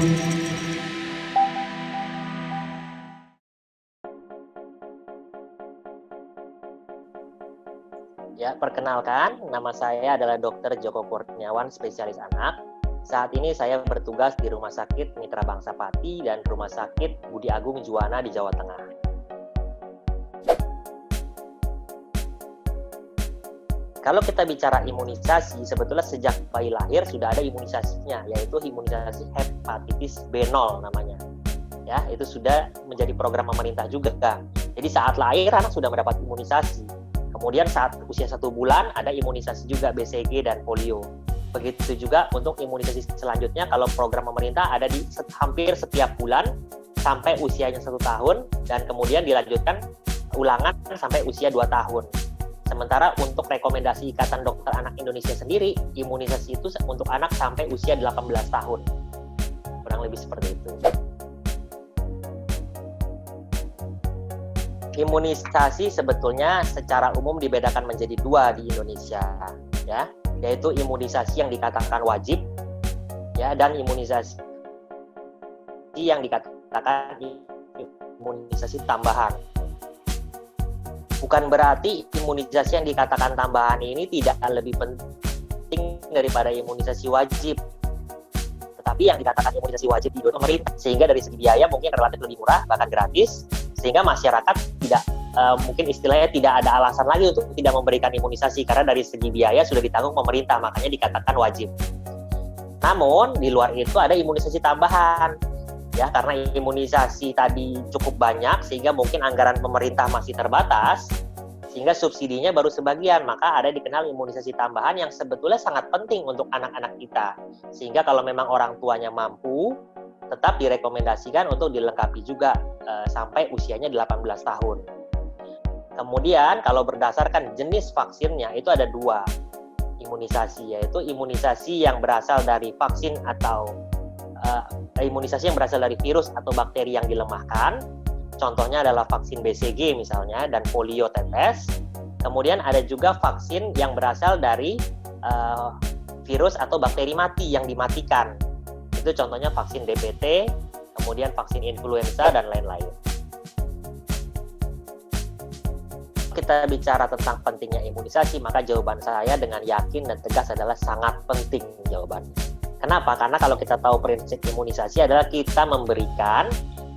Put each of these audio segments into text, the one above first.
Ya, perkenalkan, nama saya adalah Dr. Joko Kurniawan, spesialis anak. Saat ini saya bertugas di Rumah Sakit Mitra Bangsa Pati dan Rumah Sakit Budi Agung Juwana di Jawa Tengah. Kalau kita bicara imunisasi, sebetulnya sejak bayi lahir sudah ada imunisasinya, yaitu imunisasi hepatitis B0 namanya. Ya, itu sudah menjadi program pemerintah juga. Jadi saat lahir anak sudah mendapat imunisasi. Kemudian saat usia 1 bulan ada imunisasi juga BCG dan polio. Begitu juga untuk imunisasi selanjutnya, kalau program pemerintah ada di hampir setiap bulan sampai usianya 1 tahun, dan kemudian dilanjutkan ulangan sampai usia 2 tahun. Sementara untuk rekomendasi Ikatan Dokter Anak Indonesia sendiri, imunisasi itu untuk anak sampai usia 18 tahun. Kurang lebih seperti itu. Imunisasi sebetulnya secara umum dibedakan menjadi 2 di Indonesia, ya, yaitu imunisasi yang dikatakan wajib, ya, dan imunisasi yang dikatakan imunisasi tambahan. Bukan berarti imunisasi yang dikatakan tambahan ini tidak lebih penting daripada imunisasi wajib. Tetapi yang dikatakan imunisasi wajib di pemerintah, sehingga dari segi biaya mungkin relatif lebih murah, bahkan gratis, sehingga masyarakat tidak mungkin istilahnya tidak ada alasan lagi untuk tidak memberikan imunisasi, karena dari segi biaya sudah ditanggung pemerintah, makanya dikatakan wajib. Namun di luar itu ada imunisasi tambahan, ya, karena imunisasi tadi cukup banyak sehingga mungkin anggaran pemerintah masih terbatas, sehingga subsidinya baru sebagian, maka ada dikenal imunisasi tambahan yang sebetulnya sangat penting untuk anak-anak kita, sehingga kalau memang orang tuanya mampu, tetap direkomendasikan untuk dilengkapi juga sampai usianya 18 tahun. Kemudian kalau berdasarkan jenis vaksinnya itu ada 2 imunisasi, yaitu imunisasi yang berasal dari vaksin atau imunisasi yang berasal dari virus atau bakteri yang dilemahkan. Contohnya adalah vaksin BCG misalnya dan polio tetes. Kemudian ada juga vaksin yang berasal dari virus atau bakteri mati yang dimatikan. Itu contohnya vaksin DPT, kemudian vaksin influenza dan lain-lain. Kita bicara tentang pentingnya imunisasi, maka jawaban saya dengan yakin dan tegas adalah sangat penting jawabannya. Kenapa? Karena kalau kita tahu prinsip imunisasi adalah kita memberikan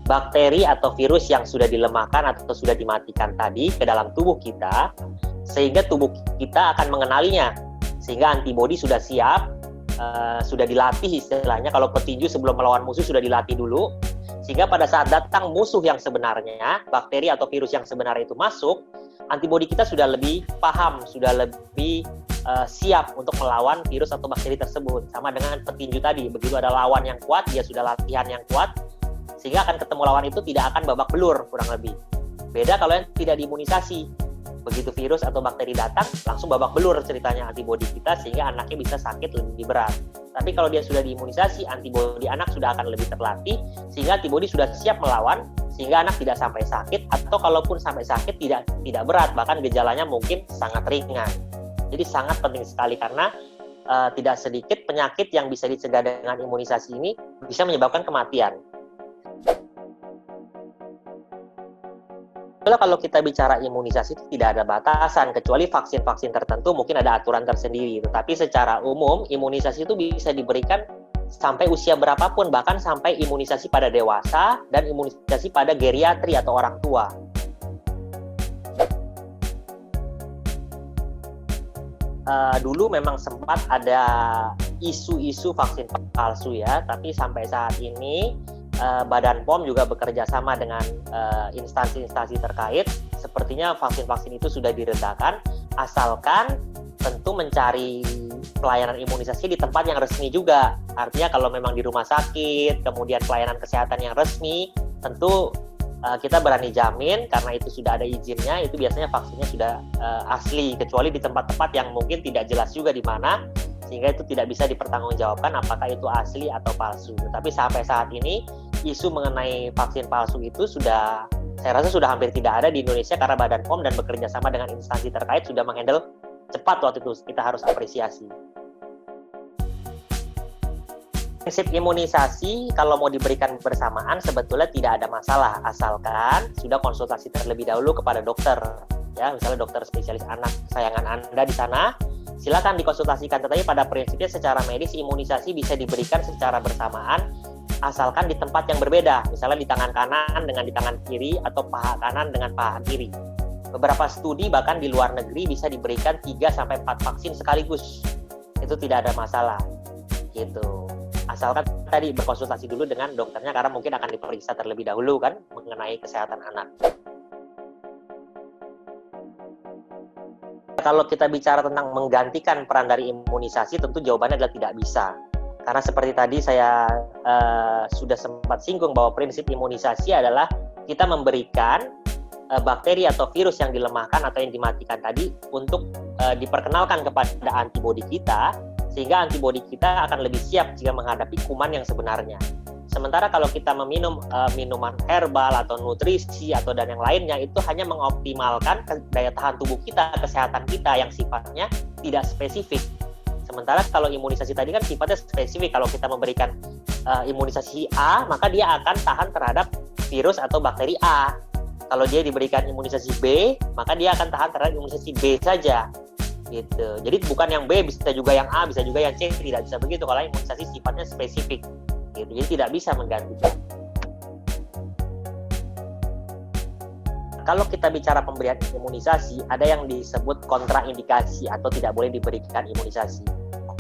bakteri atau virus yang sudah dilemahkan atau sudah dimatikan tadi ke dalam tubuh kita, sehingga tubuh kita akan mengenalinya, sehingga antibodi sudah siap, sudah dilatih istilahnya. Kalau petinju sebelum melawan musuh sudah dilatih dulu, sehingga pada saat datang musuh yang sebenarnya, bakteri atau virus yang sebenarnya itu masuk, antibodi kita sudah lebih paham, sudah lebih siap untuk melawan virus atau bakteri tersebut. Sama dengan petinju tadi, begitu ada lawan yang kuat, dia sudah latihan yang kuat, sehingga akan ketemu lawan itu tidak akan babak belur kurang lebih. Beda kalau yang tidak diimunisasi, begitu virus atau bakteri datang, langsung babak belur ceritanya antibodi kita, sehingga anaknya bisa sakit lebih berat. Tapi kalau dia sudah diimunisasi, antibodi anak sudah akan lebih terlatih, sehingga antibodi sudah siap melawan, sehingga anak tidak sampai sakit, atau kalaupun sampai sakit tidak berat, bahkan gejalanya mungkin sangat ringan. Jadi sangat penting sekali, karena tidak sedikit penyakit yang bisa dicegah dengan imunisasi ini bisa menyebabkan kematian. Kalau kita bicara imunisasi itu tidak ada batasan, kecuali vaksin-vaksin tertentu mungkin ada aturan tersendiri. Tetapi secara umum imunisasi itu bisa diberikan sampai usia berapapun, bahkan sampai imunisasi pada dewasa dan imunisasi pada geriatri atau orang tua. Dulu memang sempat ada isu-isu vaksin palsu ya, tapi sampai saat ini Badan POM juga bekerja sama dengan instansi-instansi terkait. Sepertinya vaksin-vaksin itu sudah diredakan, asalkan tentu mencari pelayanan imunisasi di tempat yang resmi juga. Artinya kalau memang di rumah sakit, kemudian pelayanan kesehatan yang resmi, tentu kita berani jamin karena itu sudah ada izinnya, itu biasanya vaksinnya sudah asli, kecuali di tempat-tempat yang mungkin tidak jelas juga di mana, sehingga itu tidak bisa dipertanggungjawabkan apakah itu asli atau palsu. Tapi sampai saat ini isu mengenai vaksin palsu itu saya rasa sudah hampir tidak ada di Indonesia, karena Badan POM dan bekerja sama dengan instansi terkait sudah menghandle cepat waktu itu, kita harus apresiasi. prinsip imunisasi kalau mau diberikan bersamaan sebetulnya tidak ada masalah, asalkan sudah konsultasi terlebih dahulu kepada dokter. Ya, misalnya dokter spesialis anak kesayangan Anda di sana, silakan dikonsultasikan. Tetapi pada prinsipnya secara medis imunisasi bisa diberikan secara bersamaan, asalkan di tempat yang berbeda, misalnya di tangan kanan dengan di tangan kiri atau paha kanan dengan paha kiri. Beberapa studi bahkan di luar negeri bisa diberikan 3-4 vaksin sekaligus. Itu tidak ada masalah. Gitu. Asalkan tadi berkonsultasi dulu dengan dokternya karena mungkin akan diperiksa terlebih dahulu kan mengenai kesehatan anak. Kalau kita bicara tentang menggantikan peran dari imunisasi, tentu jawabannya adalah tidak bisa. Karena seperti tadi saya sudah sempat singgung bahwa prinsip imunisasi adalah kita memberikan bakteri atau virus yang dilemahkan atau yang dimatikan tadi untuk diperkenalkan kepada antibodi kita, sehingga antibodi kita akan lebih siap jika menghadapi kuman yang sebenarnya. Sementara kalau kita meminum minuman herbal atau nutrisi atau dan yang lainnya, itu hanya mengoptimalkan daya tahan tubuh kita, kesehatan kita yang sifatnya tidak spesifik. Sementara kalau imunisasi tadi kan sifatnya spesifik. Kalau kita memberikan imunisasi A, maka dia akan tahan terhadap virus atau bakteri A. Kalau dia diberikan imunisasi B, maka dia akan tahan terhadap imunisasi B saja. Gitu. Jadi bukan yang B, bisa juga yang A, bisa juga yang C, tidak bisa begitu kalau imunisasi sifatnya spesifik. Gitu. Jadi tidak bisa menggantikan. Kalau kita bicara pemberian imunisasi, ada yang disebut kontraindikasi atau tidak boleh diberikan imunisasi.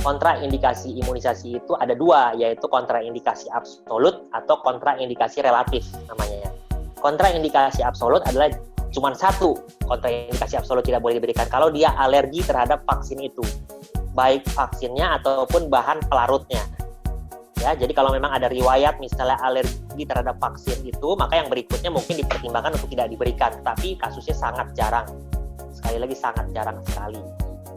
Kontraindikasi imunisasi itu ada dua, yaitu kontraindikasi absolut atau kontraindikasi relatif namanya. Kontraindikasi absolut adalah cuma satu kontraindikasi absolut tidak boleh diberikan kalau dia alergi terhadap vaksin itu, baik vaksinnya ataupun bahan pelarutnya. Ya, jadi kalau memang ada riwayat misalnya alergi terhadap vaksin itu, maka yang berikutnya mungkin dipertimbangkan untuk tidak diberikan. Tapi kasusnya sangat jarang. Sekali lagi sangat jarang sekali.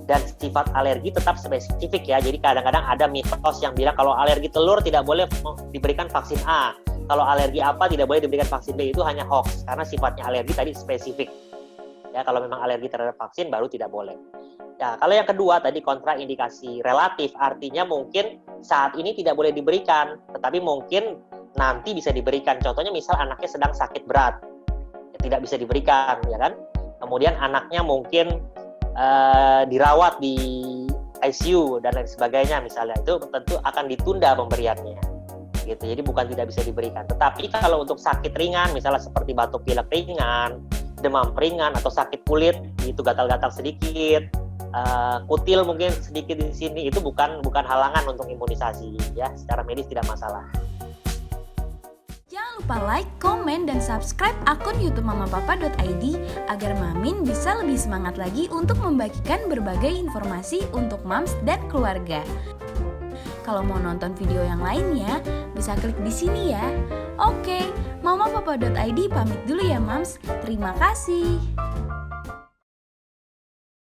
Dan sifat alergi tetap spesifik ya. Jadi kadang-kadang ada mitos yang bilang kalau alergi telur tidak boleh diberikan vaksin A. Kalau alergi apa tidak boleh diberikan vaksin B, itu hanya hoax karena sifatnya alergi tadi spesifik. Ya, kalau memang alergi terhadap vaksin baru tidak boleh. Ya, kalau yang kedua tadi kontraindikasi relatif, artinya mungkin saat ini tidak boleh diberikan, tetapi mungkin nanti bisa diberikan. Contohnya misal anaknya sedang sakit berat, ya, tidak bisa diberikan, ya kan? Kemudian anaknya mungkin dirawat di ICU dan lain sebagainya misalnya, itu tentu akan ditunda pemberiannya. Gitu. Jadi bukan tidak bisa diberikan. Tetapi kalau untuk sakit ringan, misalnya seperti batuk pilek ringan, demam ringan, atau sakit kulit, itu gatal-gatal sedikit, kutil mungkin sedikit di sini, itu bukan halangan untuk imunisasi. Ya, secara medis tidak masalah. Jangan lupa like, komen, dan subscribe akun YouTube mamapapa.id agar Mamin bisa lebih semangat lagi untuk membagikan berbagai informasi untuk moms dan keluarga. Kalau mau nonton video yang lainnya, bisa klik di sini ya. Oke, mamapapa.id pamit dulu ya, Mams. Terima kasih.